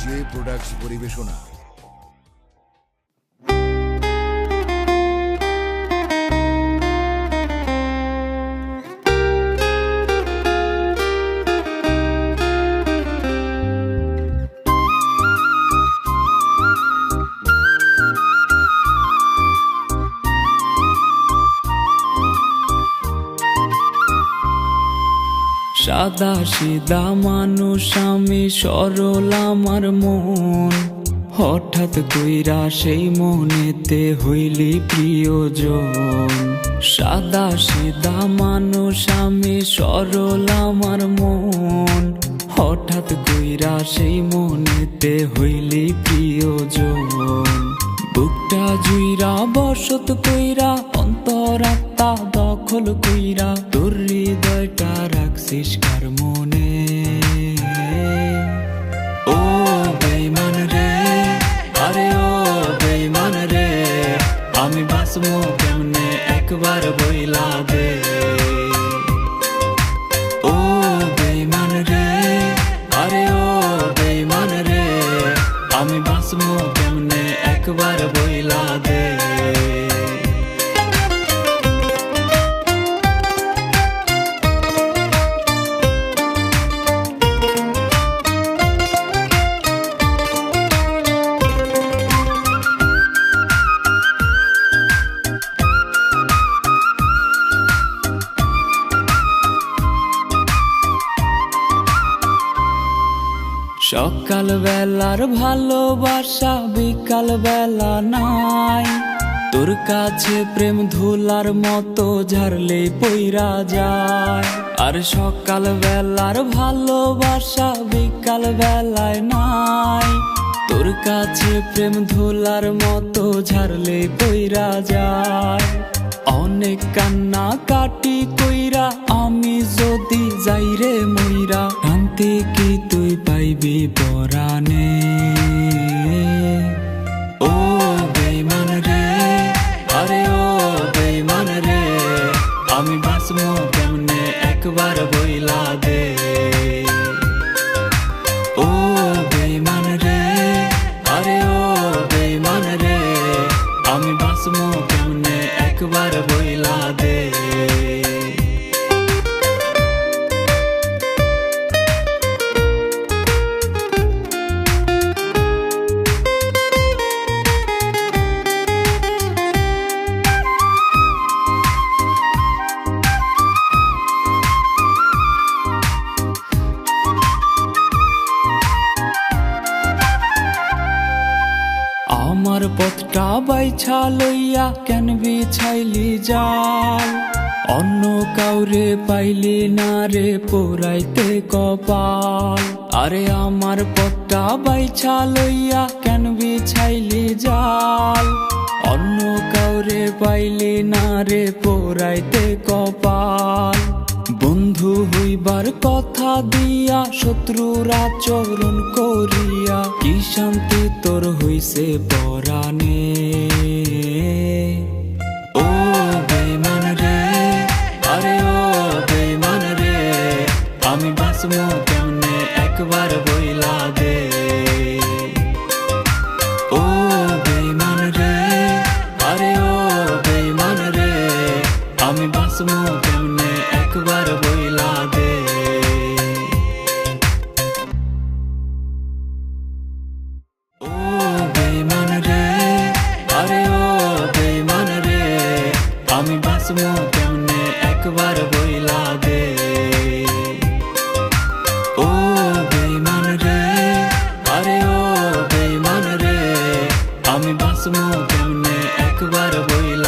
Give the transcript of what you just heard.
J products পরিবেশনা। সাদা সিধা মানুষ আমি, সরল আমার মন, হঠাৎ কইরা সেই মনেতে হইলি প্রিয়জন। সাদা সিধা মানুষ আমি, সরল আমার মন, হঠাৎ কইরা সেই মনেতে হইলি প্রিয়জন। বুকটা জুইরা বসত কইরা, অন্তরাত্মা দখল কইরা, তোর হৃদয়টা রাখছিস কার মনে। ও বেঈমান রে, আরে ও বেঈমান রে, আমি বাঁচবো কেমনে একবার বইলা দে। ও বেঈমান রে, আরে ও বেঈমান রে, আমি বাঁচবো কেমনে একবার বইলা দে। সকাল বেলার ভালোবাসা বিকাল বেলা নাই, তোর কাছে প্রেম ধুলার মতো ঝাড়লে পইরা যায়। আর সকাল বেলার ভালোবাসা বিকাল বেলায় নাই, তোর কাছে প্রেম ধুলার মতো ঝাড়লে পইরা যায়। অনেক কান্না কাটি কইরা আমি যদি যাইরে মইরা, শান্তি কি তুই পাইবি পরাণে। ও বেঈমান রে, আরে ও বেঈমান রে, আমি বাঁচবো কেমনে একবার বইলা দে। ও বেঈমান রে, আরে ও বেঈমান রে, আমি বাঁচবো কেমনে একবার বইলা দে। আমার পথটা বাইছা লইয়া কেন বিছাইলি জাল, অন্য কাউরে পাইলি না রে পোড়াইতে কপাল। আরে আমার পথটা বাইছা লইয়া কেন বিছাইলি জাল, অন্য কাউরে পাইলি না রে পোড়াইতে কপাল। বন্ধু হইবার কথা দিয়া শত্রুর আচরণ করিয়া, কি শান্তি তোর হইছে পরাণে। ও বেঈমান রে, আরে ও বেঈমান রে, আমি বাঁচবো কেমনে একবার বইলা দে। ও বেঈমান রে, আরে ও বেঈমান রে, আমি বাঁচবো কেমনে একবার বইলা দে। ও বেঈমান রে, আরে ও বেঈমান রে, আমি বাঁচবো কেমনে একবার বইলা দে। ও বেঈমান রে, আরে ও বেঈমান রে, আমি বাঁচবো কেমনে একবার বইলা